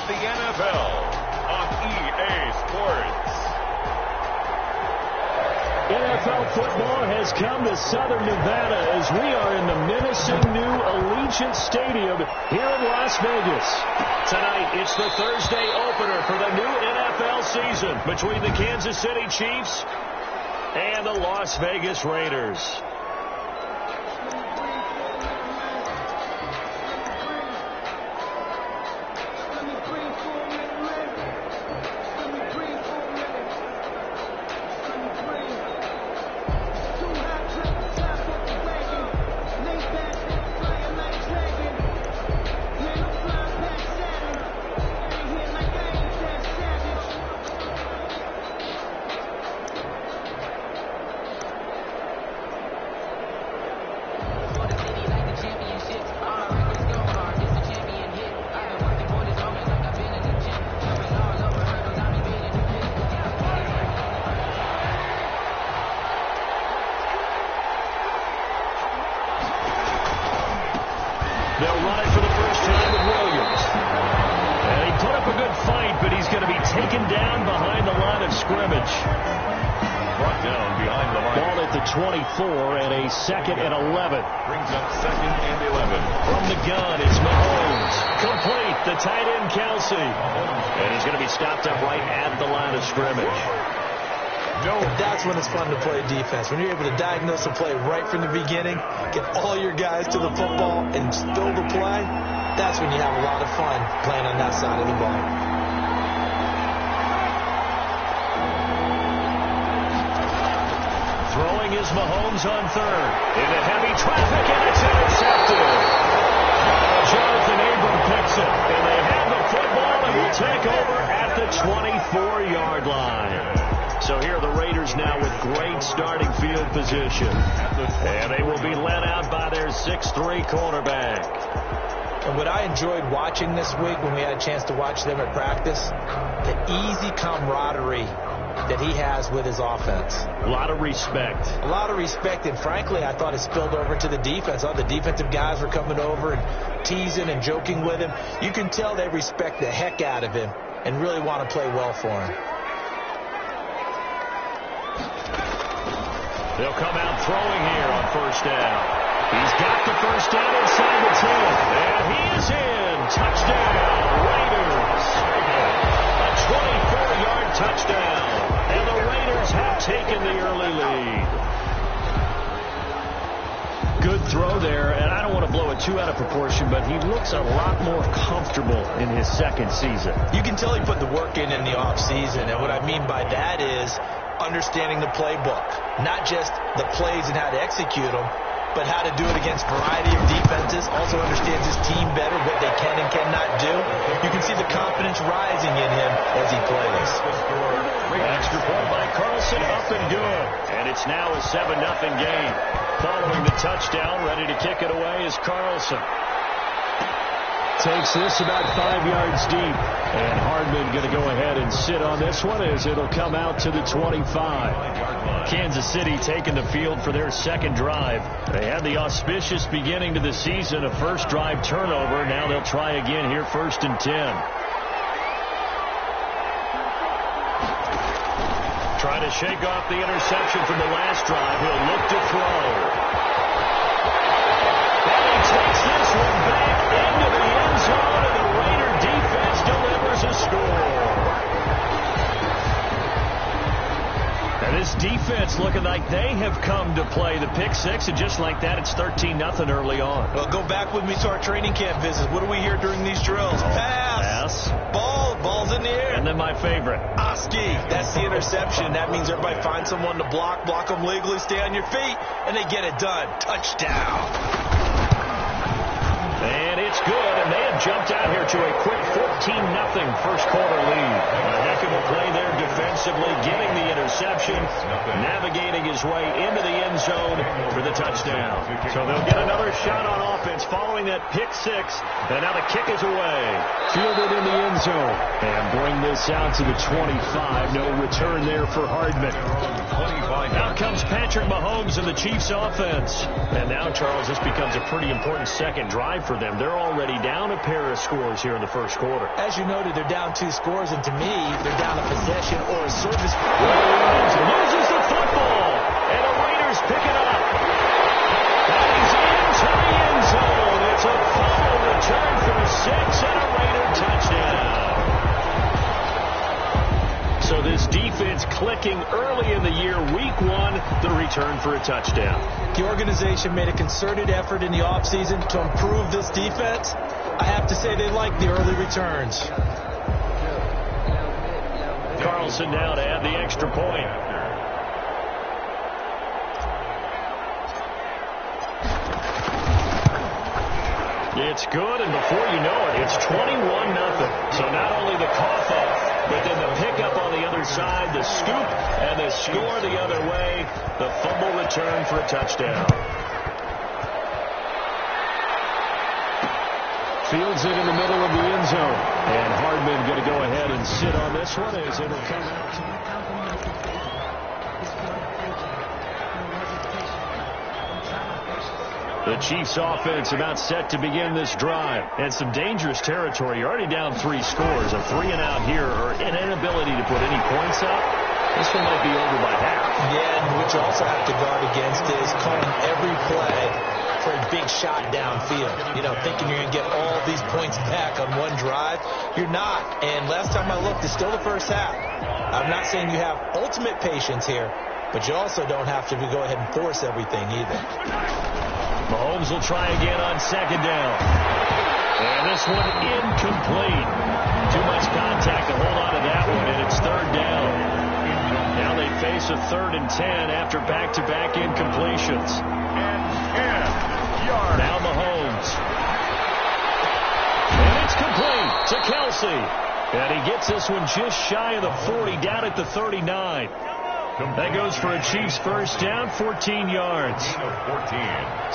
the NFL on EA Sports. NFL football has come to Southern Nevada as we are in the menacing new Allegiant Stadium here in Las Vegas. Tonight, it's the Thursday opener for the new NFL season between the Kansas City Chiefs and the Las Vegas Raiders. They'll run it for the first time with Williams. And he put up a good fight, but he's going to be taken down behind the line of scrimmage. Brought down behind the line. Ball at the 24 and a 2nd and 11. Brings up 2nd and 11. From the gun, it's Mahomes. Complete, the tight end Kelsey. And he's going to be stopped up right at the line of scrimmage. That's when it's fun to play defense. When you're able to diagnose a play right from the beginning, get all your guys to the football, and build a play, that's when you have a lot of fun playing on that side of the ball. Throwing is Mahomes on third. Into heavy traffic, and it's intercepted. Jonathan Abram picks it, and they have the football and will take over at the 24-yard line. So here are the Raiders now with great starting field position. And they will be led out by their 6'3" quarterback. And what I enjoyed watching this week when we had a chance to watch them at practice, the easy camaraderie that he has with his offense. A lot of respect. A lot of respect, and frankly, I thought it spilled over to the defense. All the defensive guys were coming over and teasing and joking with him. You can tell they respect the heck out of him and really want to play well for him. They'll come out throwing here on first down. He's got the first down inside the 10. And he is in. Touchdown, Raiders. A 24-yard touchdown. And the Raiders have taken the early lead. Good throw there, and I don't want to blow it too out of proportion, but he looks a lot more comfortable in his second season. You can tell he put the work in the offseason, and what I mean by that is understanding the playbook. Not just the plays and how to execute them, but how to do it against a variety of defenses. Also understands his team better, what they can and cannot do. You can see the confidence rising in him as he plays. Extra point by Carlson, up and good. And it's now a 7-0 game. Following the touchdown, ready to kick it away is Carlson. Takes this about 5 yards deep. And Hardman going to go ahead and sit on this one as it'll come out to the 25. Kansas City taking the field for their second drive. They had the auspicious beginning to the season, a first drive turnover. Now they'll try again here, 1st and 10. Trying to shake off the interception from the last drive. He'll look to throw. And he takes this one back into the end zone, and the Raider defense delivers a score. And this defense looking like they have come to play. The pick six, and just like that, it's 13-0 early on. Well, go back with me to our training camp visits. What do we hear during these drills? Pass. Ball's in the air. And then my favorite. Oski. That's the interception. That means everybody finds someone to block them legally, stay on your feet, and they get it done. Touchdown. And it's good, and they have jumped out here to a quick 14-0 first quarter lead. A heck of a play there defensively, getting the interception, navigating his way into the end zone for the touchdown. So they'll get another shot on offense following that pick six. And now the kick is away. Fielded in the end zone. And bring this out to the 25. No return there for Hardman. Out comes Patrick Mahomes and the Chiefs offense. And now, Charles, this becomes a pretty important second drive for them. They're already down a pair of scores here in the first quarter. As you noted, they're down 2 scores, and to me, they're down a possession or a service. Williams loses the football, and the Raiders pick it up. And he's into the end zone. It's a fumble return for 6 and a Raider touchdown. So this defense clicking early in the year, week 1, the return for a touchdown. The organization made a concerted effort in the offseason to improve this defense. I have to say they like the early returns. Carlson now to add the extra point. It's good, and before you know it, it's 21-0. So not only the cough-off, but then the pickup on the other side, the scoop, and the score the other way, the fumble return for a touchdown. Fields it in the middle of the end zone. And Hardman going to go ahead and sit on this one as it'll come out. The Chiefs offense about set to begin this drive. And some dangerous territory. You're already down 3 scores. A 3-and-out here or an inability to put any points up. This one might be over by half. Yeah, and what you also have to guard against is calling every play for a big shot downfield. You know, thinking you're going to get all these points back on one drive. You're not. And last time I looked, it's still the first half. I'm not saying you have ultimate patience here, but you also don't have to go ahead and force everything either. Mahomes will try again on second down. And this one incomplete. Too much contact to hold on to that one, and it's third down. Now they face a 3rd and 10 after back-to-back incompletions. And 10 yards. Now Mahomes. And it's complete to Kelsey. And he gets this one just shy of the 40, down at the 39. That goes for a Chiefs first down, 14 yards.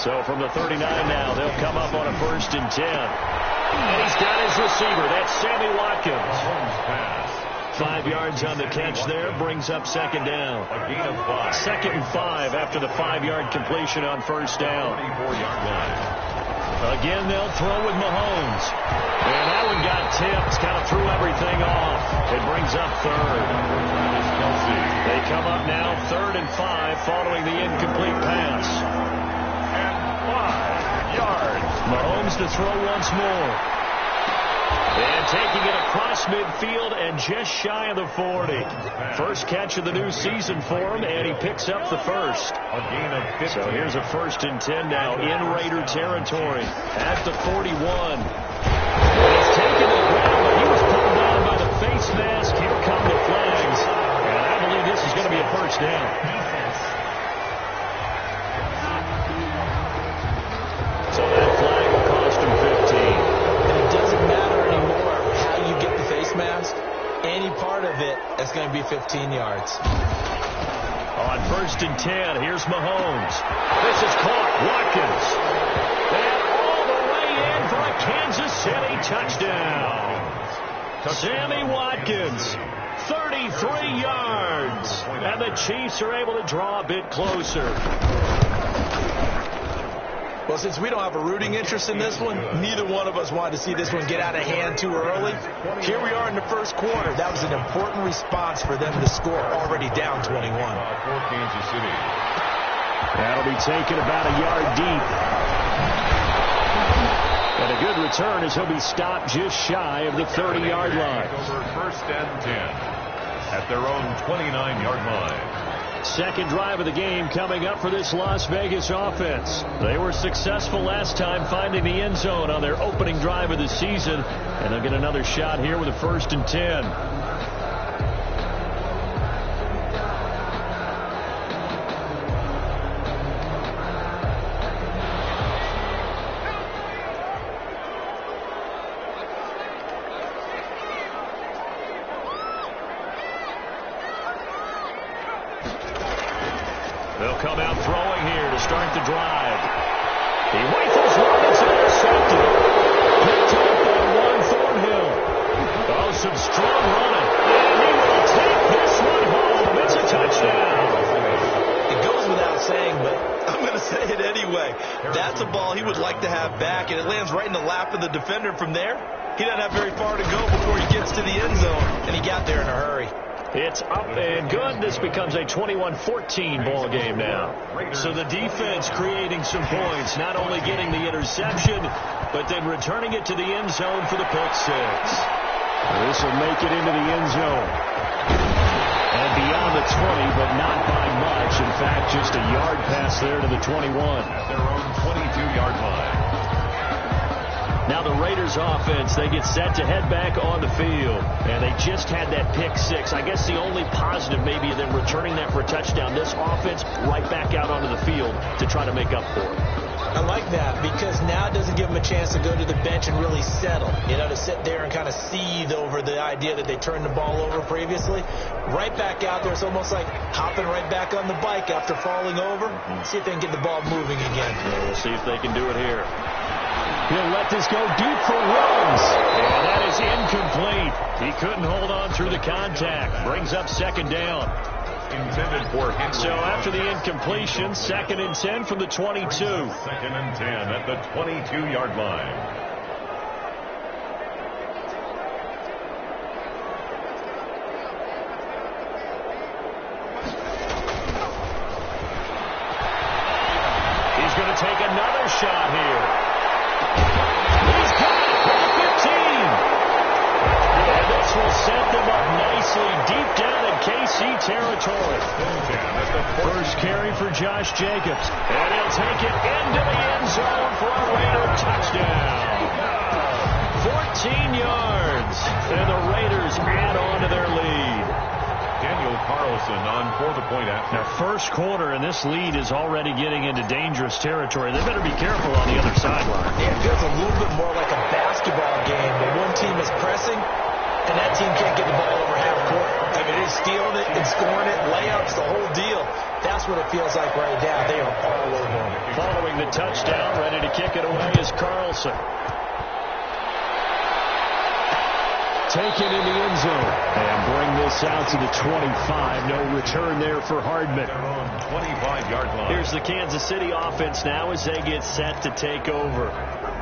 So from the 39 now, they'll come up on a 1st and 10. And he's got his receiver. That's Sammy Watkins. 5 yards on the catch there, brings up second down. 2nd and 5 after the 5-yard completion on first down. Again, they'll throw with Mahomes. And that one got tipped, kind of threw everything off. It brings up 3rd. They come up now 3rd and 5 following the incomplete pass. And 5 yards. Mahomes to throw once more. And taking it across midfield and just shy of the 40. First catch of the new season for him, and he picks up the first. So here's a 1st and 10 now in Raider territory at the 41. He's taken the ground, but he was pulled down by the face mask. Here come the flags. And I believe this is going to be a first down. So that flag will cost him 15. And it doesn't matter anymore how you get the face mask. Any part of it is going to be 15 yards. On 1st and 10, here's Mahomes. This is caught. Watkins. And all the way in for a Kansas City touchdown. Sammy Watkins, 33 yards. And the Chiefs are able to draw a bit closer. Well, since we don't have a rooting interest in this one, neither one of us wanted to see this one get out of hand too early. Here we are in the first quarter. That was an important response for them to score already down 21. For Kansas City. That'll be taken about a yard deep. And a good return as he'll be stopped just shy of the 30-yard line. Over 1st and 10 at their own 29-yard line. Second drive of the game coming up for this Las Vegas offense. They were successful last time finding the end zone on their opening drive of the season. And they'll get another shot here with a 1st and 10. They'll come out throwing here to start the drive. He rifles one. It's intercepted. Picked up by one Thornhill. Oh, some strong running. And he will take this one home. It's a touchdown. It goes without saying, but I'm going to say it anyway. That's a ball he would like to have back, and it lands right in the lap of the defender from there. He doesn't have very far to go before he gets to the end zone, and he got there in a hurry. It's up and good. This becomes a 21-14 ball game now. So the defense creating some points, not only getting the interception, but then returning it to the end zone for the pick six. This will make it into the end zone. And beyond the 20, but not by much. In fact, just a yard pass there to the 21. At their own 22-yard line. Now the Raiders offense, they get set to head back on the field. And they just had that pick six. I guess the only positive maybe of them returning that for a touchdown. This offense right back out onto the field to try to make up for it. I like that because now it doesn't give them a chance to go to the bench and really settle. You know, to sit there and kind of seethe over the idea that they turned the ball over previously. Right back out there. It's almost like hopping right back on the bike after falling over. See if they can get the ball moving again. We'll see if they can do it here. He'll let this go deep for Williams. And that is incomplete. He couldn't hold on through the contact. Brings up second down. Intended for Henry. So after the incompletion, 2nd and 10 from the 22. 2nd and 10 at the 22-yard line. He's going to take another shot here. He's got it for the 15. And this will set them up nicely deep down in KC territory. First carry for Josh Jacobs. And he'll take it into the end zone for a Raider touchdown. 14 yards. And the Raiders add on to their lead. Daniel Carlson on for the point after. Now, first quarter, and this lead is already getting into dangerous territory. They better be careful on the other sideline. Yeah, it feels a little bit more like a basketball game where one team is pressing, and that team can't get the ball over half court. I mean, they're stealing it and scoring it, layups, the whole deal. That's what it feels like right now. They are all over them. Following the touchdown, ready to kick it away is Carlson. Taken in the end zone. And bring this out to the 25. No return there for Hardman. 25-yard line. Here's the Kansas City offense now as they get set to take over.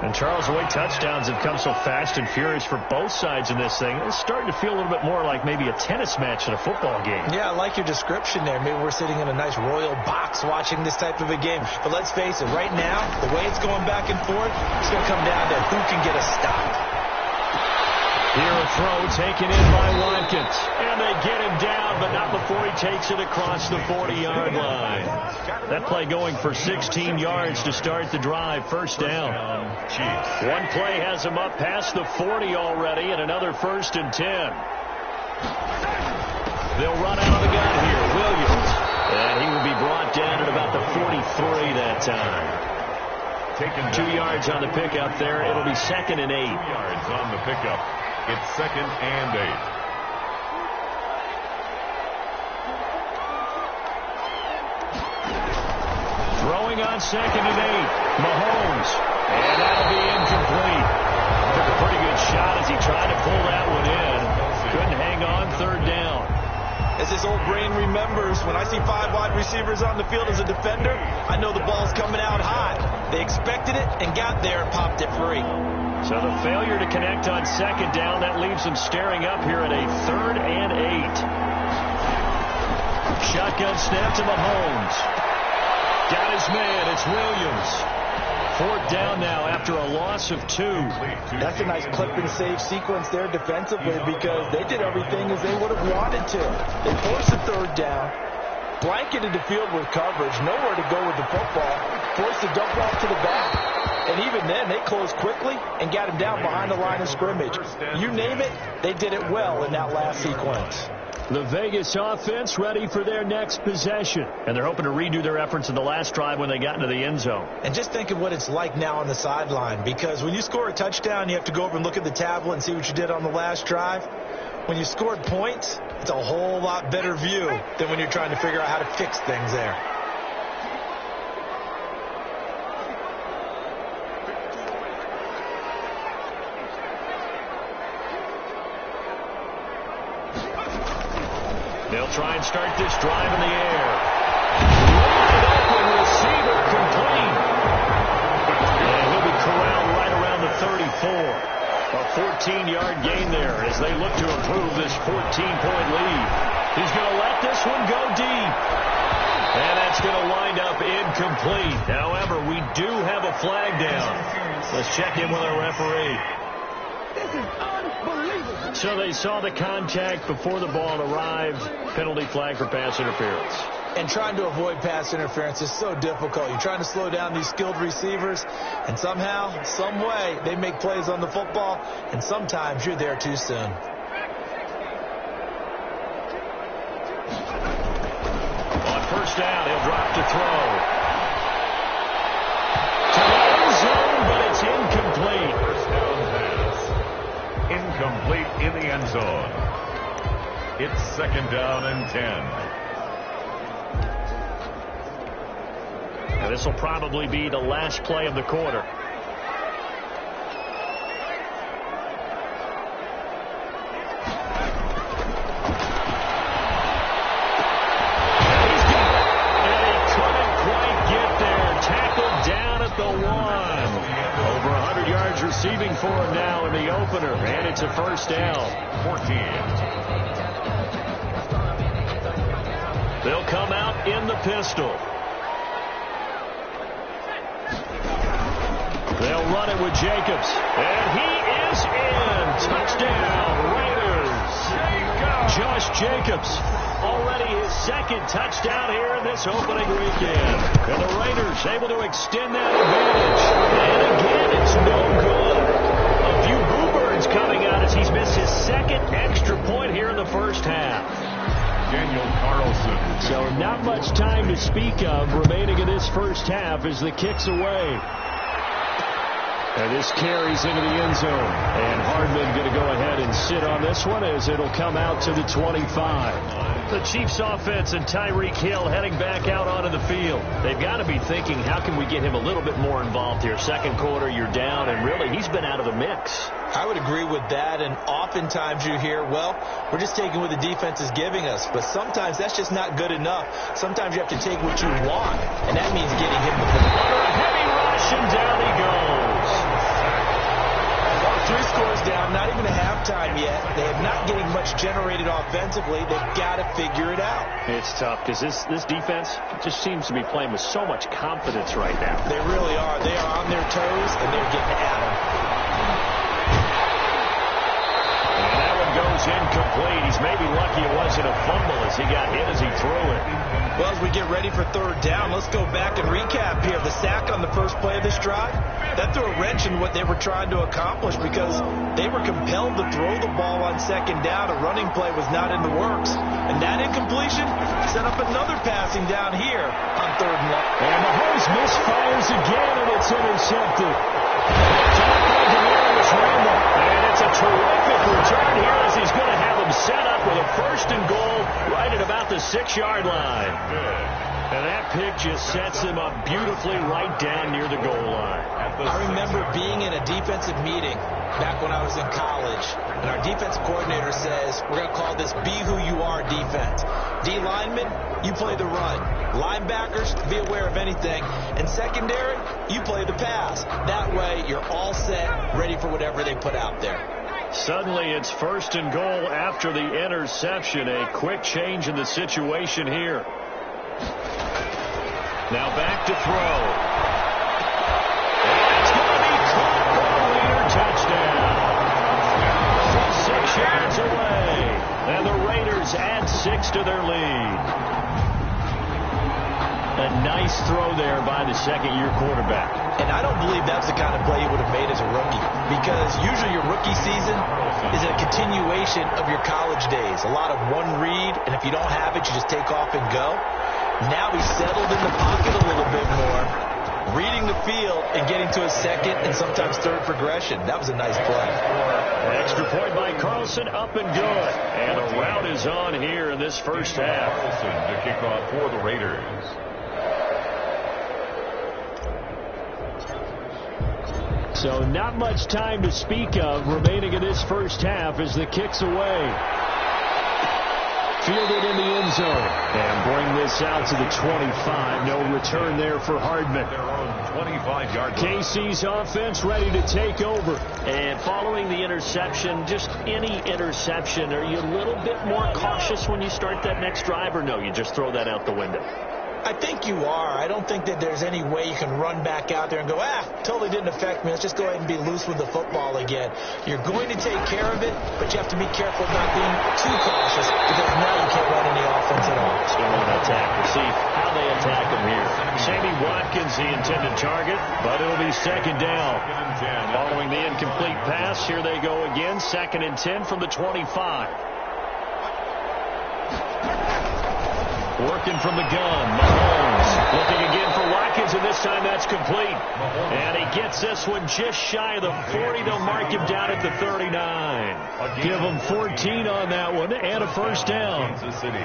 And Charles, the way touchdowns have come so fast and furious for both sides in this thing, it's starting to feel a little bit more like maybe a tennis match in a football game. Yeah, I like your description there. Maybe we're sitting in a nice royal box watching this type of a game. But let's face it, right now, the way it's going back and forth, it's going to come down to who can get a stop. Here a throw taken in by Watkins. And they get him down, but not before he takes it across the 40-yard line. That play going for 16 yards to start the drive. First down. One play has him up past the 40 already, and another 1st and 10. They'll run out of the gun here. Williams. And he will be brought down at about the 43 that time. Taken 2 yards on the pickup there. It'll be 2nd and 8. 2 yards on the pickup. It's 2nd and 8. Throwing on 2nd and 8. Mahomes. And that'll be incomplete. Took a pretty good shot as he tried to pull that one in. Couldn't hang on. 3rd down. As his old brain remembers, when I see 5 wide receivers on the field as a defender, I know the ball's coming out high. They expected it and got there and popped it free. So the failure to connect on 2nd down, that leaves them staring up here at a 3rd and 8. Shotgun snap to Mahomes. Got his man. It's Williams. 4th down now after a loss of 2. That's a nice clip and save sequence there defensively because they did everything as they would have wanted to. They forced the 3rd down, blanketed the field with coverage, nowhere to go with the football, forced the dump off to the back. And even then, they closed quickly and got him down behind the line of scrimmage. You name it, they did it well in that last sequence. The Vegas offense ready for their next possession. And they're hoping to redo their efforts in the last drive when they got into the end zone. And just think of what it's like now on the sideline. Because when you score a touchdown, you have to go over and look at the tablet and see what you did on the last drive. When you scored points, it's a whole lot better view than when you're trying to figure out how to fix things there. They'll try and start this drive in the air. Wide open receiver complete. And he'll be corralled right around the 34. A 14-yard gain there as they look to improve this 14-point lead. He's going to let this one go deep. And that's going to wind up incomplete. However, we do have a flag down. Let's check in with our referee. This is unbelievable. So they saw the contact before the ball arrived. Penalty flag for pass interference. And trying to avoid pass interference is so difficult. You're trying to slow down these skilled receivers, and somehow, some way, they make plays on the football, and sometimes you're there too soon. On first down, he'll drop to throw. To the end zone, but it's incomplete. First down pass. Incomplete in the end zone. It's second down and 10. Now, this will probably be the last play of the quarter. And he couldn't quite get there. Tackled down at the 1. Over 100 yards receiving for him now in the opener. And it's a first down. 14. They'll come out in the pistol. They'll run it with Jacobs. And he is in. Touchdown, Raiders. Josh Jacobs, already his second touchdown here in this opening weekend. And the Raiders able to extend that advantage. And again, it's no good. A few boo-birds coming out as he's missed his second extra point here in the first half. Daniel Carlson. So not much time to speak of remaining in this first half as the kick's away. And this carries into the end zone. And Hardman going to go ahead and sit on this one as it'll come out to the 25. The Chiefs offense and Tyreek Hill heading back out onto the field. They've got to be thinking, how can we get him a little bit more involved here? Second quarter, you're down, and really, he's been out of the mix. I would agree with that, and oftentimes you hear, well, we're just taking what the defense is giving us. But sometimes that's just not good enough. Sometimes you have to take what you want, and that means getting him the ball. Under a heavy rush, and down he goes. 3 scores down, not even a halftime yet. They are not getting much generated offensively. They've got to figure it out. It's tough because this defense just seems to be playing with so much confidence right now. They really are. They are on their toes, and they're getting at them. And that one goes incomplete. He's maybe lucky it wasn't a fumble as he got hit as he threw it. Well, as we get ready for third down, let's go back and recap here. The sack on the first play of this drive, that threw a wrench in what they were trying to accomplish because they were compelled to throw the ball on second down. A running play was not in the works. And that incompletion set up another passing down here on third and long. And Mahomes misfires again, and it's intercepted. And it's a terrific return here as he's going to have him set up with a first and goal right at about the 6-yard line. And that pick just sets him up beautifully right down near the goal line. I remember being in a defensive meeting back when I was in college, and our defense coordinator says, we're going to call this Be Who You Are defense. D linemen, you play the run. Linebackers, be aware of anything. And secondary, you play the pass. That way, you're all set, ready for whatever they put out there. Suddenly, it's first and goal after the interception. A quick change in the situation here. Now back to throw. And it's going to be caught for a Raider touchdown. 6 yards away. And the Raiders add 6 to their lead. A nice throw there by the second-year quarterback. And I don't believe that's the kind of play he would have made as a rookie. Because usually your rookie season is a continuation of your college days. A lot of one read, and if you don't have it, you just take off and go. Now he's settled in the pocket a little bit more, reading the field and getting to a second and sometimes third progression. That was a nice play. Extra point by Carlson, up and good. And a rout is on here in this first half. Carlson to kick off for the Raiders. So not much time to speak of remaining in this first half as the kick's away. Fielded in the end zone. And bring this out to the 25. No return there for Hardman. Their own 25-yard line. KC's offense ready to take over. And following the interception, just any interception, are you a little bit more cautious when you start that next drive, or no, you just throw that out the window? I think you are. I don't think that there's any way you can run back out there and go, totally didn't affect me. Let's just go ahead and be loose with the football again. You're going to take care of it, but you have to be careful not being too cautious because now you can't run any offense at all. Still on attack. We'll see how they attack him here. Sammy Watkins, the intended target, but it'll be second down. Following the incomplete pass, here they go again. 2nd and 10 from the 25. Working from the gun, Mahomes looking again for Watkins, and this time that's complete. And he gets this one just shy of the 40. They'll mark him down at the 39. Give him 14 on that one and a first down. Kansas City.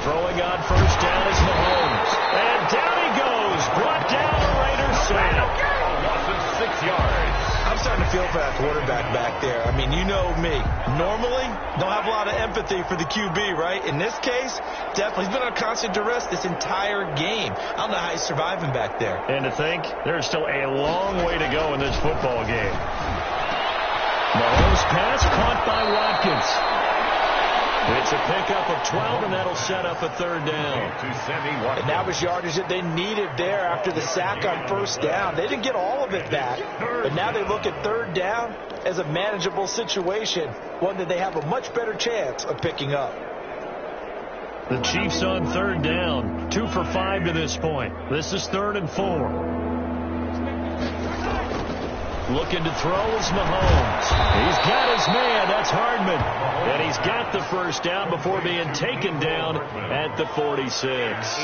Throwing on first down is Mahomes. And down he goes. Brought down a Raiders sack. A loss of 6 yards. I'm starting to feel for that quarterback back there. I mean, you know me. Normally, don't have a lot of empathy for the QB, right? In this case, definitely. He's been on constant duress this entire game. I don't know how he's surviving back there. And to think, there's still a long way to go in this football game. Mahomes pass caught by Watkins. It's a pickup of 12, and that'll set up a third down. And that was yardage that they needed there after the sack on first down. They didn't get all of it back, but now they look at third down as a manageable situation, one that they have a much better chance of picking up. The Chiefs on third down, 2 for 5 to this point. This is 3rd and 4. Looking to throw is Mahomes. He's got his man. That's Hardman. And he's got the first down before being taken down at the 46.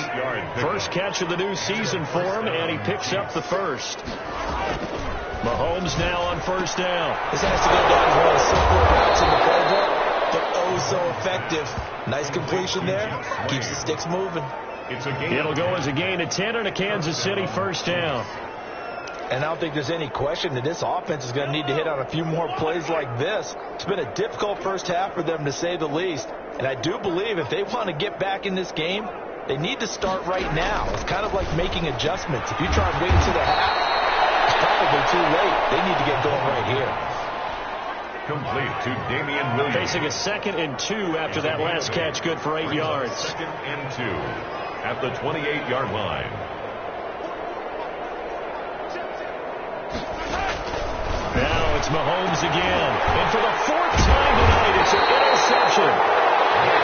First catch of the new season for him, and he picks up the first. Mahomes now on first down. This has to go down as one of the simpler routes in the playbook, but oh so effective. Nice completion there. Keeps the sticks moving. It'll go as a gain of 10 and a Kansas City first down. And I don't think there's any question that this offense is going to need to hit on a few more plays like this. It's been a difficult first half for them, to say the least. And I do believe if they want to get back in this game, they need to start right now. It's kind of like making adjustments. If you try and wait until the half, it's probably too late. They need to get going right here. Complete to Damian Williams. Facing a 2nd and 2 after that last catch, good for 8 yards. 2nd and 2 at the 28-yard line. Now it's Mahomes again. And for the 4th time tonight, it's an interception.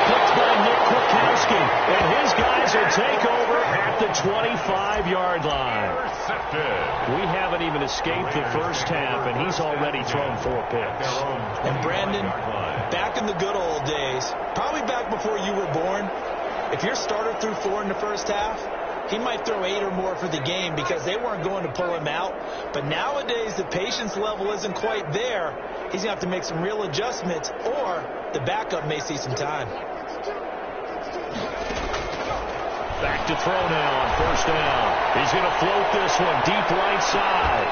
Picked by Nick Kwiatkowski. And his guys will take over at the 25-yard line. We haven't even escaped the first half, and he's already thrown 4 picks. And Brandon, back in the good old days, probably back before you were born, if your starter threw 4 in the first half, he might throw 8 or more for the game because they weren't going to pull him out. But nowadays, the patience level isn't quite there. He's going to have to make some real adjustments, or the backup may see some time. Back to throw now on first down. He's going to float this one deep right side.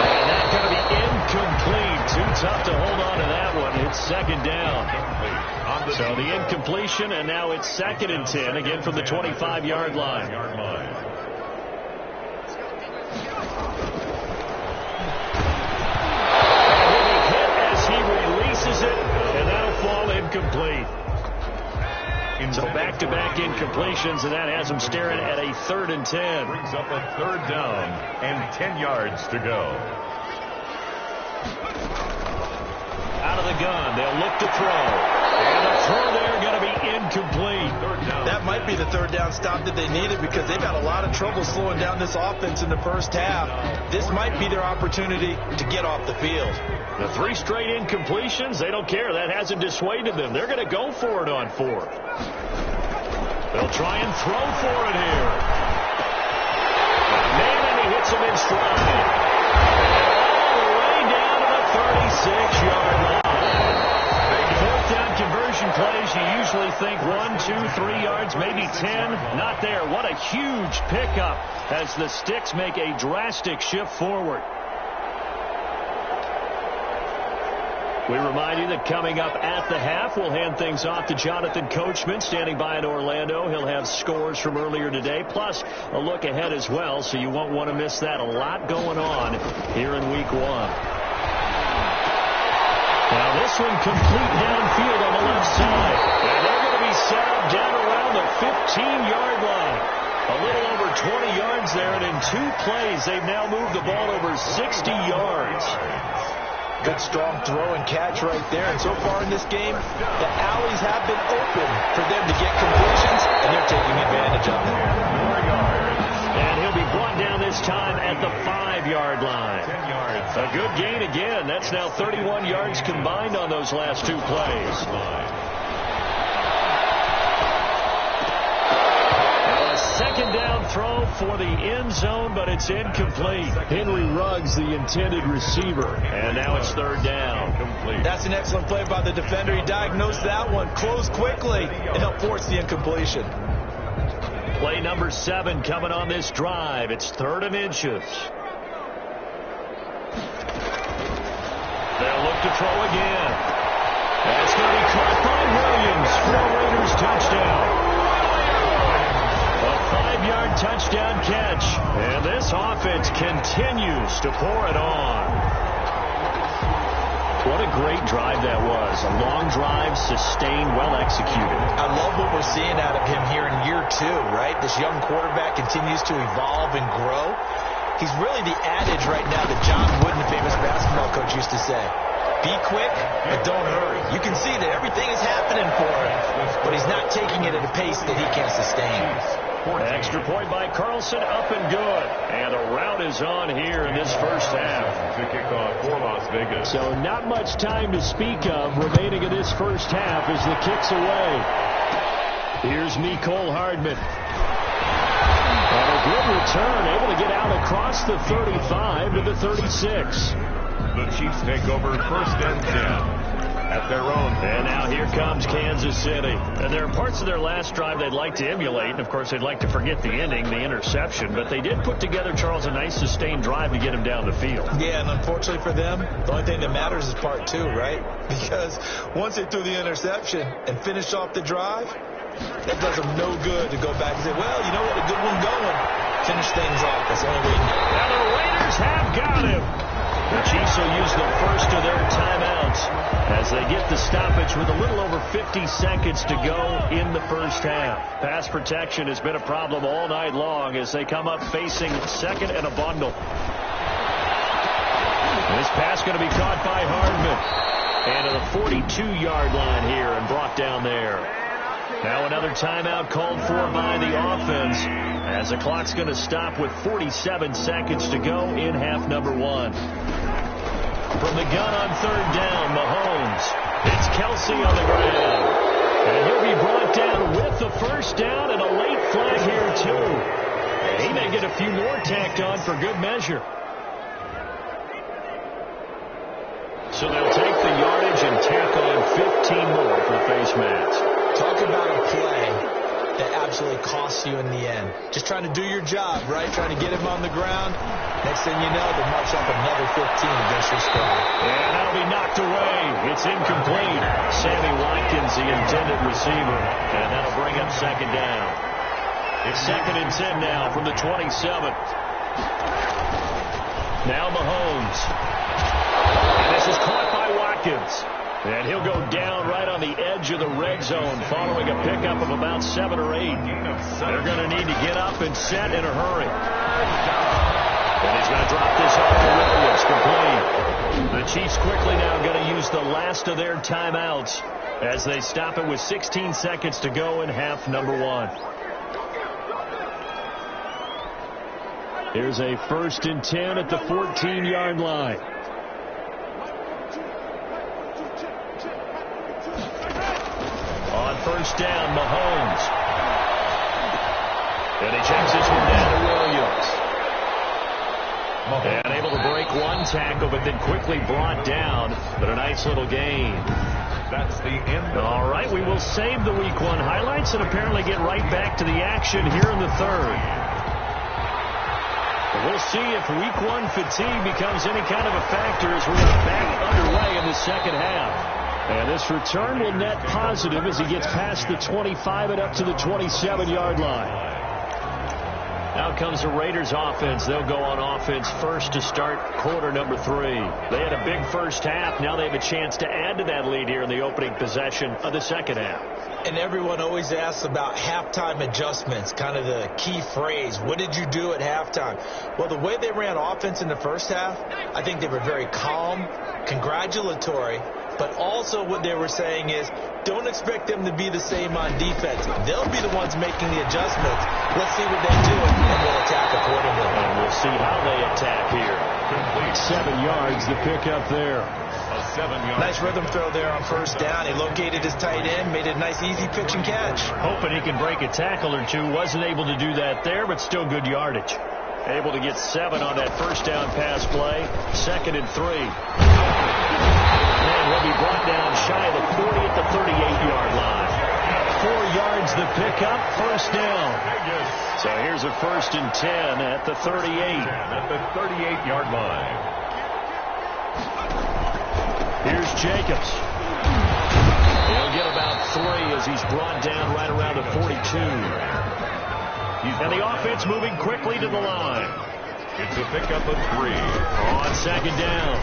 And that's going to be incomplete. Too tough to hold on to that one. It's 2nd down. So the incompletion, and now it's 2nd and 10, again from the 25-yard line. And he'll be hit as he releases it, and that'll fall incomplete. So back-to-back incompletions, and that has him staring at a 3rd and 10. Brings up a 3rd down and 10 yards to go. Out of the gun, they'll look to throw. And the throw there going to be incomplete. That might be the 3rd down stop that they needed because they've had a lot of trouble slowing down this offense in the first half. This might be their opportunity to get off the field. The 3 straight incompletions, they don't care. That hasn't dissuaded them. They're going to go for it on 4th. They'll try and throw for it here. Man, and he hits him in stride. All the way down to the 36-yard line. 4th down conversion plays, you usually think 1, 2, 3 yards, maybe 10. Not there. What a huge pickup as the Sticks make a drastic shift forward. We remind you that coming up at the half, we'll hand things off to Jonathan Coachman, standing by in Orlando. He'll have scores from earlier today, plus a look ahead as well, so you won't want to miss that. A lot going on here in Week 1. Now this one complete downfield on the left side. And they're going to be set up down around the 15-yard line. A little over 20 yards there, and in 2 plays, they've now moved the ball over 60 yards. Good strong throw and catch right there. And so far in this game, the alleys have been open for them to get completions, and they're taking advantage of it. And he'll be brought down this time at the 5-yard line. 10 yards. A good gain again. That's now 31 yards combined on those last 2 plays. Second down throw for the end zone, but it's incomplete. Henry Ruggs, the intended receiver, and now it's 3rd down. That's an excellent play by the defender. He diagnosed that one, closed quickly, and helped force the incompletion. Play number 7 coming on this drive. It's 3rd and inches. They'll look to throw again. That's going to be caught by Williams for a Raiders touchdown. A 5-yard touchdown catch, and this offense continues to pour it on. What a great drive that was. A long drive, sustained, well executed. I love what we're seeing out of him here in year 2, right? This young quarterback continues to evolve and grow. He's really the adage right now that John Wooden, the famous basketball coach, used to say. Be quick, but don't hurry. You can see that everything is happening for him, but he's not taking it at a pace that he can sustain. Extra point by Carlson, up and good. And a rout is on here in this first half. To kick off for Las Vegas. So not much time to speak of remaining in this first half as the kick's away. Here's Mecole Hardman. And a good return, able to get out across the 35 to the 36. The Chiefs take over 1st and 10. At their own. And now here comes Kansas City. And there are parts of their last drive they'd like to emulate. And, of course, they'd like to forget the ending, the interception. But they did put together, Charles, a nice sustained drive to get him down the field. Yeah, and unfortunately for them, the only thing that matters is part 2, right? Because once they threw the interception and finished off the drive, that does them no good to go back and say, well, you know what, a good one going. Finish things off. That's the only way you can do it. Now the Raiders have got him. The Chiefs will use the first of their timeouts as they get the stoppage with a little over 50 seconds to go in the first half. Pass protection has been a problem all night long as they come up facing 2nd and a bundle. This pass going to be caught by Hardman. And to the 42-yard line here and brought down there. Now another timeout called for by the offense as the clock's going to stop with 47 seconds to go in half number 1. From the gun on 3rd down, Mahomes. It's Kelsey on the ground. And he'll be brought down with the first down and a late flag here, too. And he may get a few more tacked on for good measure. So they'll take the yardage and tack on 15 more for face masks. Talk about a play that absolutely costs you in the end. Just trying to do your job, right? Trying to get him on the ground. Next thing you know, they march up another 15 against your squad. And that'll be knocked away. It's incomplete. Sammy Watkins, the intended receiver. And that'll bring up 2nd down. It's 2nd and 10 now from the 27. Now Mahomes. And this is caught by Watkins. And he'll go down right on the edge of the red zone following a pickup of about 7 or 8. They're going to need to get up and set in a hurry. And he's going to drop this off to Williams, complete. The Chiefs quickly now going to use the last of their timeouts as they stop it with 16 seconds to go in half number 1. Here's a 1st and 10 at the 14-yard line. On 1st down, Mahomes. And he checks this one down to Williams. And able to break one tackle, but then quickly brought down. But a nice little gain. That's the end. All right, we will save the Week 1 highlights and apparently get right back to the action here in the 3rd. We'll see if week one fatigue becomes any kind of a factor as we are back underway in the second half. And this return will net positive as he gets past the 25 and up to the 27-yard line. Now comes the Raiders offense. They'll go on offense first to start quarter number 3. They had a big first half. Now they have a chance to add to that lead here in the opening possession of the second half. And everyone always asks about halftime adjustments, kind of the key phrase. What did you do at halftime? Well, the way they ran offense in the first half, I think they were very calm, congratulatory, but also what they were saying is don't expect them to be the same on defense. They'll be the ones making the adjustments. Let's see what they do, and we'll attack accordingly. And we'll see how they attack here. Complete 7 yards, the pickup there. A 7-yard. Nice rhythm throw there on first down. He located his tight end, made it a nice, easy pitch and catch. Hoping he can break a tackle or two. Wasn't able to do that there, but still good yardage. Able to get 7 on that first down pass play. 2nd and 3. And will be brought down shy of the 40 at the 38-yard line. 4 yards the pickup, first down. So here's a 1st and 10 at the 38. At the 38-yard line. Here's Jacobs. He'll get about 3 as he's brought down right around the 42. And the offense moving quickly to the line. It's a pickup of 3. On 2nd down,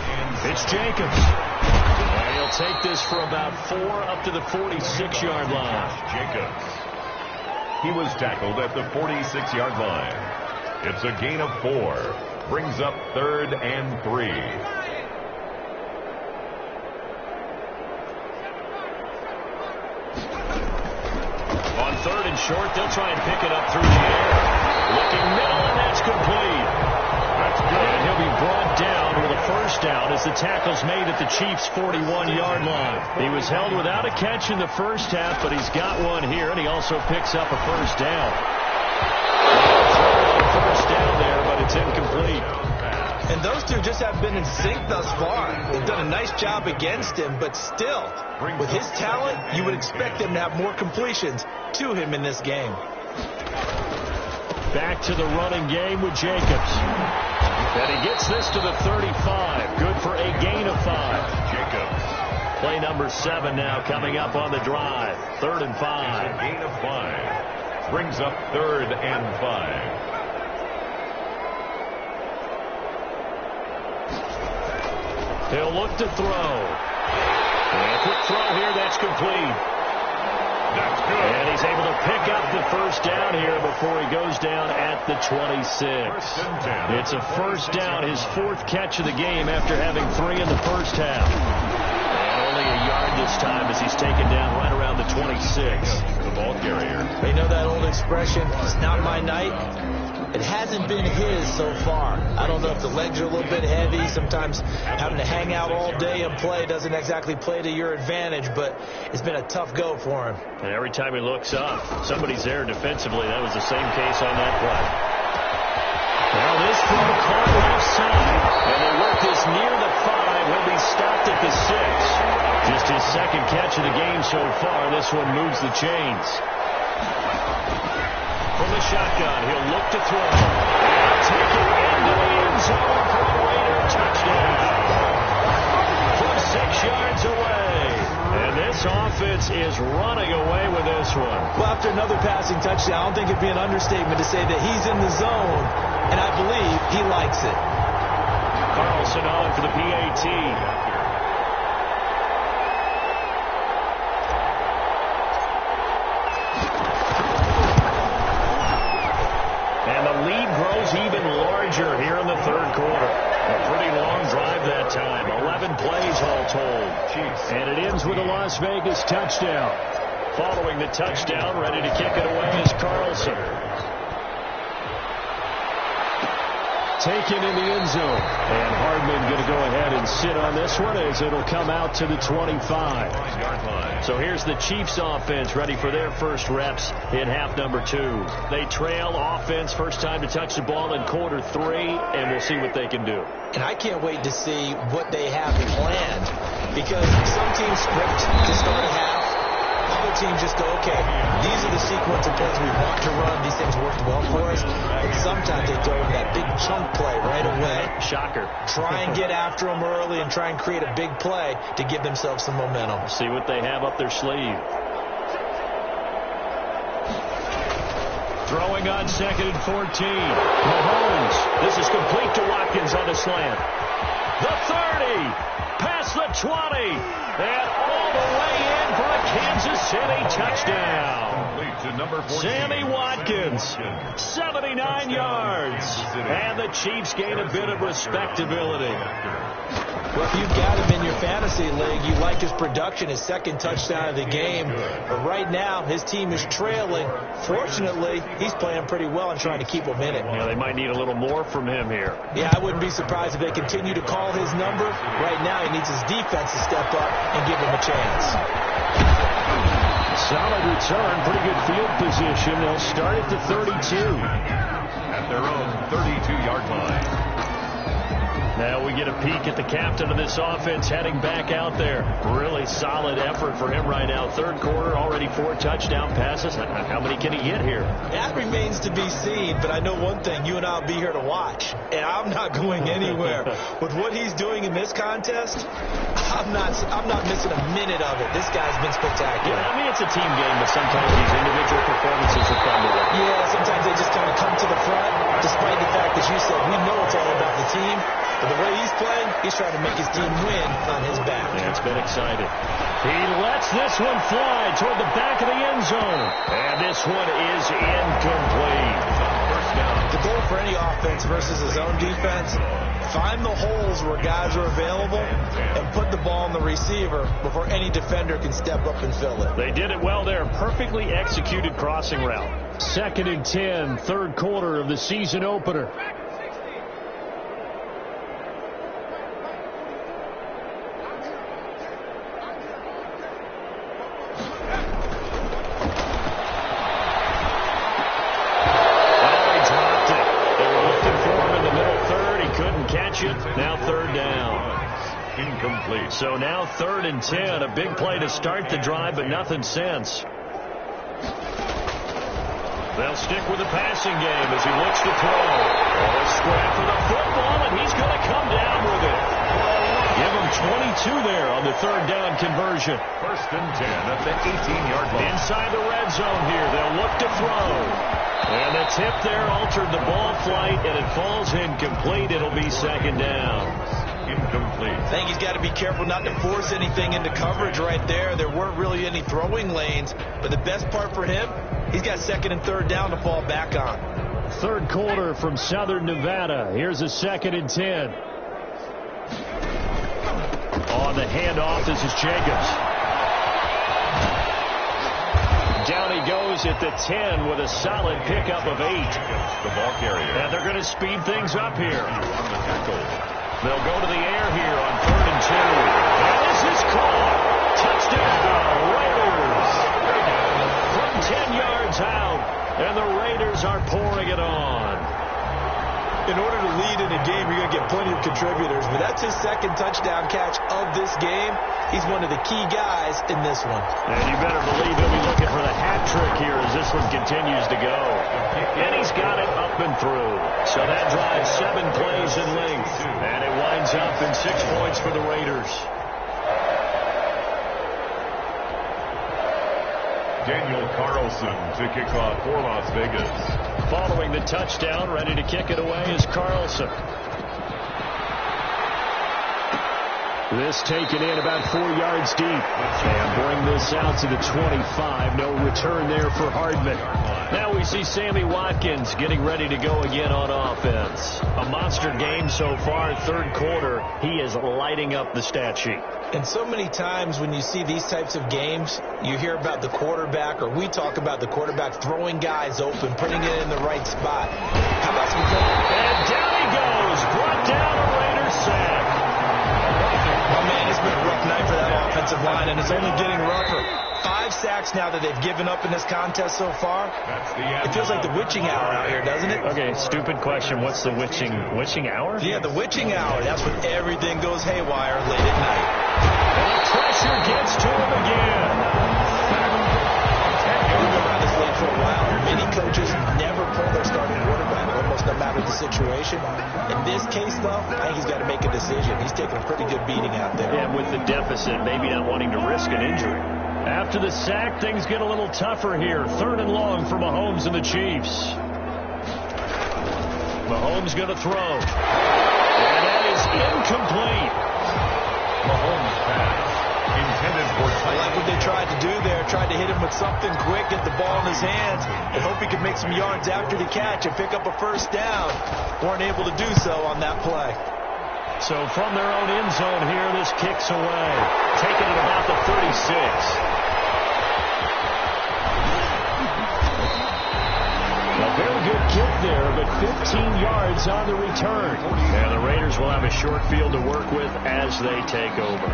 it's Jacobs. And he'll take this for about 4 up to the 46-yard line. Jacobs. He was tackled at the 46-yard line. It's a gain of 4. Brings up 3rd and 3. On 3rd and short, they'll try and pick it up through the air. Looking middle, and that's complete. That's good. And he'll be brought down with a first down as the tackle's made at the Chiefs' 41-yard line. He was held without a catch in the first half, but he's got one here, and he also picks up a first down. First down there, but it's incomplete. And those two just have been in sync thus far. They've done a nice job against him, but still, with his talent, you would expect them to have more completions to him in this game. Back to the running game with Jacobs. And he gets this to the 35. Good for a gain of 5. Jacobs. Play number 7 now coming up on the drive. 3rd and 5. A gain of 5. Brings up 3rd and 5. He'll look to throw. And a quick throw here, that's complete. That's good. And he's able to pick up the first down here before he goes down at the 26. 1st and 10. It's a first down, his 4th catch of the game after having 3 in the first half. And only a yard this time as he's taken down right around the 26. The ball carrier. They know that old expression, it's not my night. It hasn't been his so far. I don't know if the legs are a little bit heavy. Sometimes having to hang out all day and play doesn't exactly play to your advantage, but it's been a tough go for him. And every time he looks up, somebody's there defensively. That was the same case on that play. Now this throw caught left side, and they work this near the 5. He'll be stopped at the 6. Just his 2nd catch of the game so far. This one moves the chains. From the shotgun, he'll look to throw. And take it into the end zone for a Raider touchdown. From 6 yards away. And this offense is running away with this one. Well, after another passing touchdown, I don't think it'd be an understatement to say that he's in the zone, and I believe he likes it. Carlson on for the PAT. Even larger here in the 3rd quarter. A pretty long drive that time. 11 plays all told. And it ends with a Las Vegas touchdown. Following the touchdown, ready to kick it away is Carlson. Taken in the end zone. And Hardman going to go ahead and sit on this one as it'll come out to the 25. So here's the Chiefs offense ready for their first reps in half number 2. They trail offense first time to touch the ball in quarter 3, and we'll see what they can do. And I can't wait to see what they have planned, because some teams script to start a half. other teams just go, okay, these are the sequence of plays we want to run. These things worked well for us. But sometimes they throw in that big chunk play right away. Shocker. Try and get after them early and try and create a big play to give themselves some momentum. See what they have up their sleeve. Throwing on 2nd and 14. Mahomes. This is complete to Watkins on the slant. The 30. Past the 20. And all the way in for a Kansas City touchdown. Sammy Watkins, 79 yards. And the Chiefs gain a bit of respectability. Well, if you've got him in your fantasy league, you like his production, his second touchdown of the game. But right now, his team is trailing. Fortunately, he's playing pretty well and trying to keep them in it. Yeah, they might need a little more from him here. Yeah, I wouldn't be surprised if they continue to call his number. Right now, he needs his defense to step up and give him a chance. Solid return, pretty good field position. They'll start at the 32. At their own 32-yard line. Now we get a peek at the captain of this offense heading back out there. Really solid effort for him right now. Third quarter, already 4 touchdown passes. How many can he get here? That remains to be seen, but I know one thing. You and I will be here to watch, and I'm not going anywhere. With what he's doing in this contest, I'm not missing a minute of it. This guy's been spectacular. Yeah, I mean, it's a team game, but sometimes these individual performances are fun to watch. Yeah, sometimes they just kind of come to the front, despite the fact that you said we know it's all about the team. But the way he's playing, he's trying to make his team win on his back. Yeah, it's been exciting. He lets this one fly toward the back of the end zone. And this one is incomplete. The goal for any offense versus his own defense, find the holes where guys are available and put the ball on the receiver before any defender can step up and fill it. They did it well there. Perfectly executed crossing route. 2nd and 10, third quarter of the season opener. Now 3rd down. Incomplete. So now 3rd and 10. A big play to start the drive, but nothing since. They'll stick with the passing game as he looks to throw. A scrap for the football, and he's going to come down with it. Give him 22 there on the 3rd down conversion. 1st and 10 at the 18-yard line. Inside the red zone here. They'll look to throw. And the tip there altered the ball flight, and it falls incomplete. It'll be 2nd down. Incomplete. I think he's got to be careful not to force anything into coverage right there. There weren't really any throwing lanes, but the best part for him, he's got 2nd and 3rd down to fall back on. 3rd quarter from Southern Nevada. Here's a 2nd and 10. On the handoff, this is Jacobs. Down he goes at the 10 with a solid pickup of 8. The ball carrier. And they're going to speed things up here. They'll go to the air here on 3rd and 2. And this is caught. Touchdown, Raiders. From 10 yards out, and the Raiders are pouring it on. In order to lead in a game, you're going to get plenty of contributors, but that's his 2nd touchdown catch of this game. He's one of the key guys in this one. And you better believe he'll be looking for the hat trick here as this one continues to go. And he's got it up and through. So that drives 7 plays in length. And it winds up in 6 points for the Raiders. Daniel Carlson to kick off for Las Vegas. Following the touchdown, ready to kick it away is Carlson. This taken in about 4 yards deep. And bring this out to the 25. No return there for Hardman. Now we see Sammy Watkins getting ready to go again on offense. A monster game so far. 3rd quarter, he is lighting up the stat sheet. And so many times when you see these types of games, you hear about the quarterback, or we talk about the quarterback throwing guys open, putting it in the right spot. How about some and down he goes. Brought down a Raiders sack. Oh, man, it's been a rough night for that offensive line, and it's only getting rougher. 5 sacks now that they've given up in this contest so far. It feels like the witching hour out here, doesn't it? Okay, stupid question. What's the witching hour? Yeah, the witching hour. That's when everything goes haywire late at night. And the pressure gets to him again. for a while. Many coaches never pull their starting quarterback, almost no matter the situation. In this case, though, I think he's got to make a decision. He's taking a pretty good beating out there. Yeah, with the deficit, maybe not wanting to risk an injury. After the sack, things get a little tougher here. 3rd and long for Mahomes and the Chiefs. Mahomes going to throw. And that is incomplete. Mahomes pass. Intended for I like what they tried to do there. Tried to hit him with something quick, get the ball in his hands, and hope he could make some yards after the catch and pick up a first down. Weren't able to do so on that play. So from their own end zone here, this kicks away. Taking it about the 36. A very good kick there, but 15 yards on the return. And the Raiders will have a short field to work with as they take over.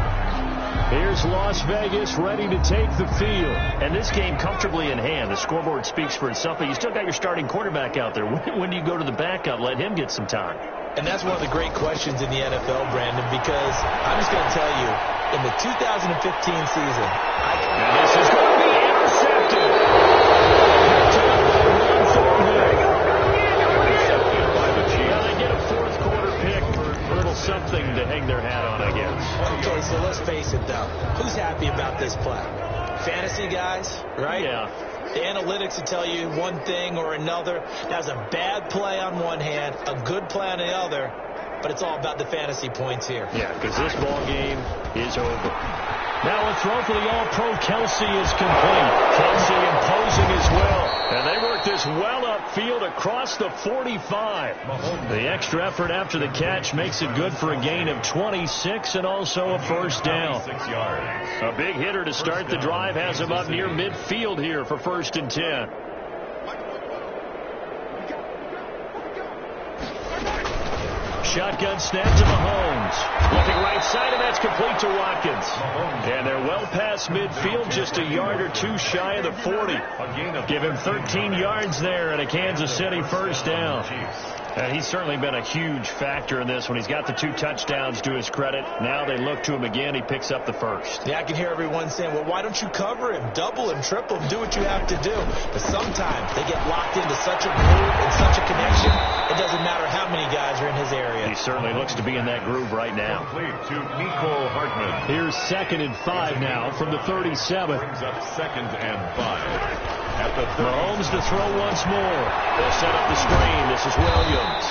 Here's Las Vegas ready to take the field. And this game comfortably in hand. The scoreboard speaks for itself, but you still got your starting quarterback out there. When do you go to the backup? Let him get some time. And that's one of the great questions in the NFL, Brandon, because I'm just going to tell you, in the 2015 season, and this is going to be intercepted. They get a fourth quarter pick for a little something to hang their hat on, I guess. Okay, so let's face it, though. Who's happy about this play? Fantasy guys, right? Yeah. The analytics will tell you one thing or another. That was a bad play on one hand, a good play on the other, but it's all about the fantasy points here. Yeah, because this ball game is over. Now a throw for the All-Pro Kelsey is complete. Kelsey imposing as well. And they work this well upfield across the 45. The extra effort after the catch makes it good for a gain of 26 and also a first down. A big hitter to start the drive has him up near midfield here for 1st and 10. Shotgun snap to Mahomes. Looking right side, and that's complete to Watkins. And they're well past midfield, just a yard or two shy of the 40. Give him 13 yards there and a Kansas City first down. And he's certainly been a huge factor in this when he's got the 2 touchdowns to his credit. Now they look to him again. He picks up the first. Yeah, I can hear everyone saying, well, why don't you cover him? Double him, triple him, do what you have to do. But sometimes they get locked into such a groove and such a connection, it doesn't matter how many guys are in his area. He certainly looks to be in that groove right now. to Nico Hartman. Here's 2nd and 5 now from the 37. Brings up 2nd and 5. At the 30. Mahomes to throw once more. They'll set up the screen. This is Williams.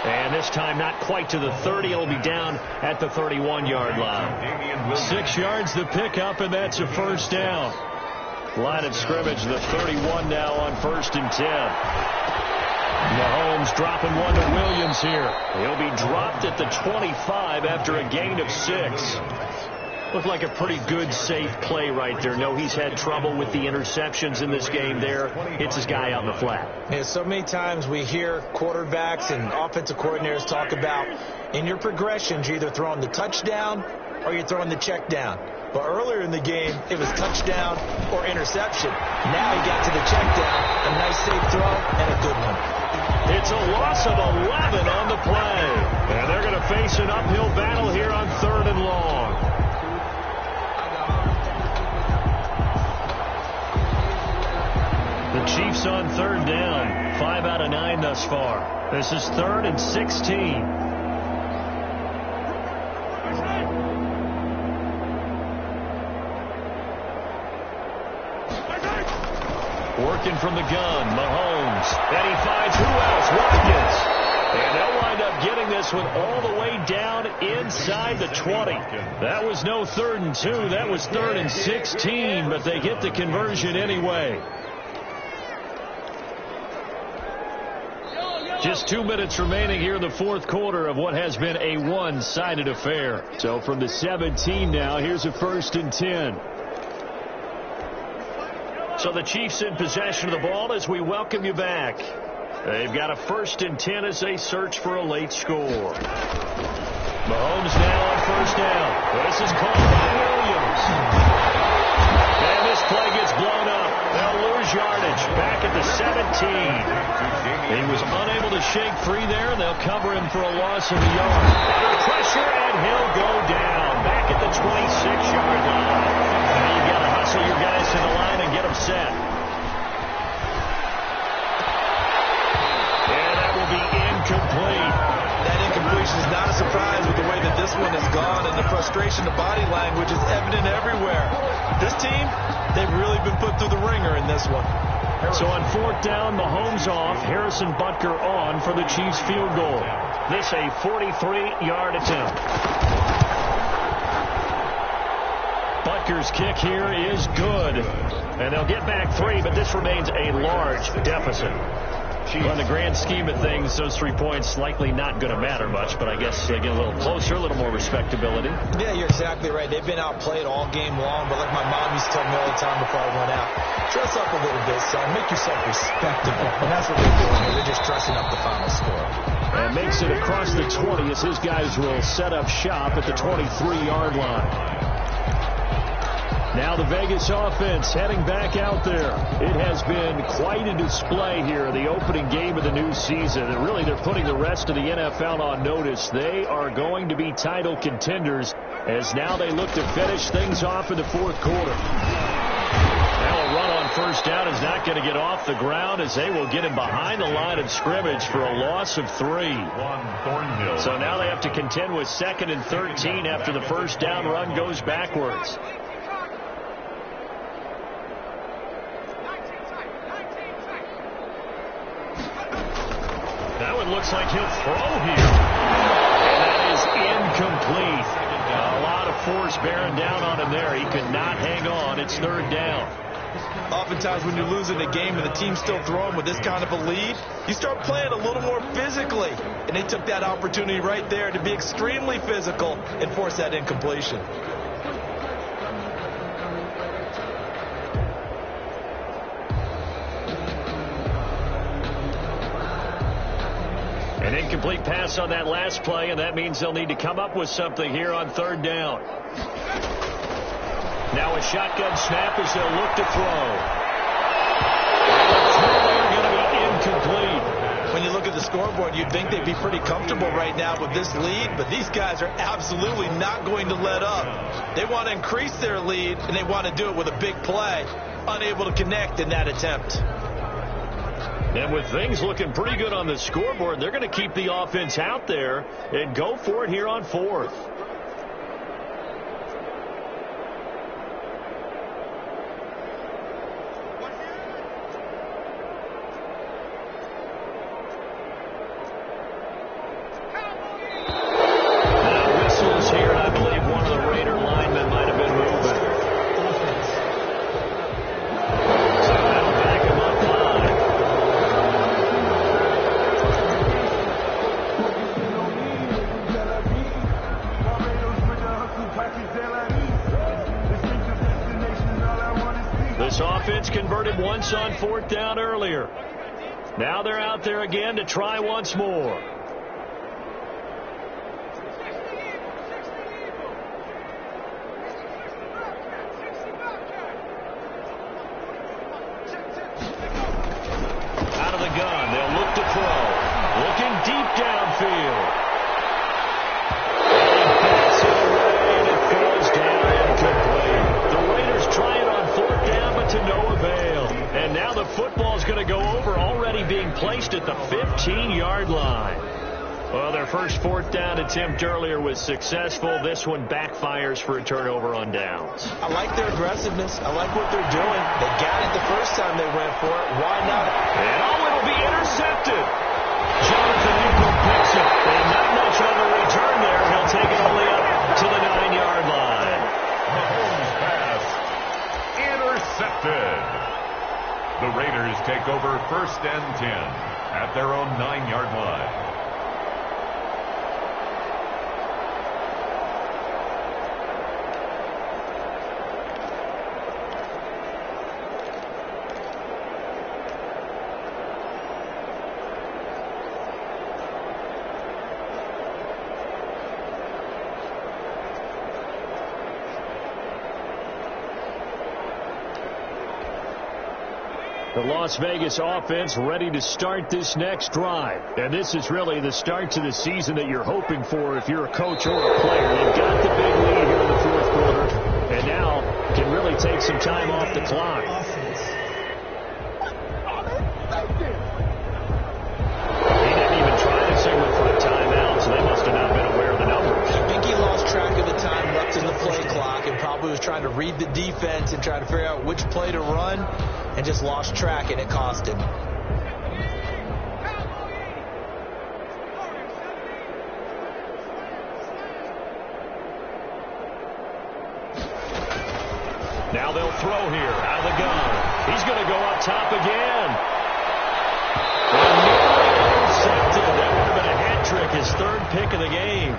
And this time not quite to the 30. It'll be down at the 31-yard line. 6 yards the pickup, and that's a first down. Line of scrimmage, the 31 now on 1st and 10. Mahomes dropping one to Williams here. He'll be dropped at the 25 after a gain of 6. Looked like a pretty good, safe play right there. No, he's had trouble with the interceptions in this game there. Hits his guy out in the flat. Yeah, so many times we hear quarterbacks and offensive coordinators talk about in your progressions, you're either throwing the touchdown or you're throwing the check down. But earlier in the game, it was touchdown or interception. Now he got to the check down, a nice safe throw, and a good one. It's a loss of 11 on the play. And they're going to face an uphill battle here on 3rd and long. The Chiefs on 3rd down. 5 out of 9 thus far. This is 3rd and 16. Working from the gun, Mahomes. And he finds who else? Watkins. And they'll wind up getting this one all the way down inside the 20. That was no 3rd and 2. That was 3rd and 16, but they get the conversion anyway. Just 2 minutes remaining here in the 4th quarter of what has been a one-sided affair. So from the 17 now, here's a 1st and 10. So the Chiefs in possession of the ball as we welcome you back. They've got a 1st and 10 as they search for a late score. Mahomes now on 1st down. This is called by Williams. And this play gets blown up. They'll lose yardage back at the 17. He was unable to shake free there. They'll cover him for a loss of a yard. Under pressure, and he'll go down back at the 26-yard line. Now you've got to hustle your guys to the line and get them set. one is gone, and the frustration, the body language is evident everywhere. This team, they've really been put through the ringer in this one. So on 4th down, Mahomes off, Harrison Butker on for the Chiefs field goal. This a 43-yard attempt. Butker's kick here is good. And they'll get back 3, but this remains a large deficit. Well, in the grand scheme of things, those 3 points likely not going to matter much, but I guess they get a little closer, a little more respectability. Yeah, you're exactly right. They've been outplayed all game long, but like my mom used to tell me all the time before I went out, dress up a little bit, son. Make yourself respectable. And that's what they're doing here. They're just dressing up the final score. And makes it across the 20 as his guys will set up shop at the 23-yard line. Now the Vegas offense heading back out there. It has been quite a display here, the opening game of the new season. And really, they're putting the rest of the NFL on notice. They are going to be title contenders as now they look to finish things off in the 4th quarter. Now a run on 1st down is not going to get off the ground as they will get him behind the line of scrimmage for a loss of 3. So now they have to contend with 2nd and 13 after the 1st down run goes backwards. That one looks like he'll throw here. And that is incomplete. A lot of force bearing down on him there. He could not hang on. It's 3rd down. Oftentimes when you're losing a game and the team's still throwing with this kind of a lead, you start playing a little more physically. And they took that opportunity right there to be extremely physical and force that incompletion. An incomplete pass on that last play, and that means they'll need to come up with something here on 3rd down. Now a shotgun snap as they'll look to throw. They're going to be incomplete. When you look at the scoreboard, you'd think they'd be pretty comfortable right now with this lead, but these guys are absolutely not going to let up. They want to increase their lead, and they want to do it with a big play. Unable to connect in that attempt. And with things looking pretty good on the scoreboard, they're going to keep the offense out there and go for it here on 4th. Now whistles here, and I believe one of the Raider linemen might have been moving. So that'll back him up high. This offense converted once on 4th down earlier. Now they're out there again to try once more. Out of the gun, they'll look to throw. Looking deep downfield. And he bats it away, and it falls down incomplete. The Raiders try it on 4th down, but to no avail. And now the football's going to go over, already being placed at the 15-yard line. Well, their first 4th down attempt earlier was successful. This one backfires for a turnover on downs. I like their aggressiveness. I like what they're doing. They got it the first time they went for it. Why not? And it'll be intercepted. Jonathan Ingram picks it. And not much on the return there. He'll take it only up to the 9-yard line. Mahomes pass intercepted. The Raiders take over 1st and 10 at their own 9-yard line. The Las Vegas offense ready to start this next drive. And this is really the start to the season that you're hoping for if you're a coach or a player. They've got the big lead here in the 4th quarter, and now can really take some time off the clock. He didn't even try to signal for a timeout, so they must have not been aware of the numbers. I think he lost trying to read the defense and trying to figure out which play to run, and just lost track, and it cost him. Now they'll throw here out of the gun. He's going to go up top again. And nearly intercepted. That would have been a hat trick, his third pick of the game.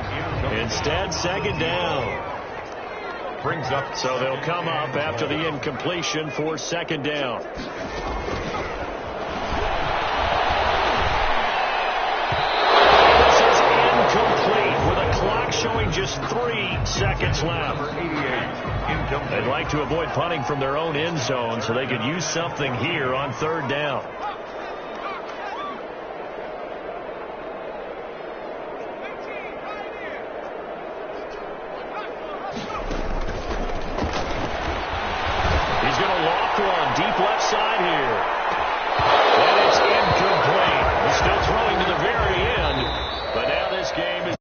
Instead, second down. Brings up. So they'll come up after the incompletion for second down. This is incomplete with a clock showing just 3 seconds left. They'd like to avoid punting from their own end zone so they could use something here on third down. He's going to loft one deep left side here. And it's incomplete. He's still throwing to the very end. But now this game is